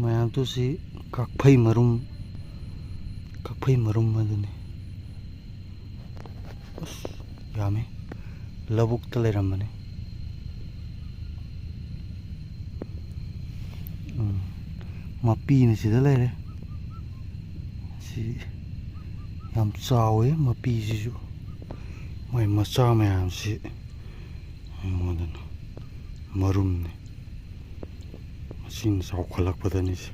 ꯃꯌꯥꯝꯗꯨꯁꯤ ꯀꯛꯐꯩ ꯃꯔꯨꯝ ꯑꯗꯨꯅꯤ ꯑꯁ ꯌꯥꯝꯃꯤ ꯂꯧꯕꯨꯛꯇ ꯂꯩꯔꯝꯕꯅꯤ ꯃꯄꯤꯅ ꯁꯤꯗ ꯂꯩꯔꯦ ꯁꯤ ꯌꯥꯝ ꯆꯥꯎꯋꯦ ꯃꯄꯤꯁꯤꯁꯨ ꯃꯣꯏ ꯃꯆꯥ ꯃꯌꯥꯝꯁꯤ ꯑꯩꯉꯣꯟꯗꯅ ꯃꯔꯨꯝꯅꯤ ꯃꯁꯤꯅ ꯆꯥꯎꯈꯠꯂꯛꯄꯗꯅꯤ ꯁꯤ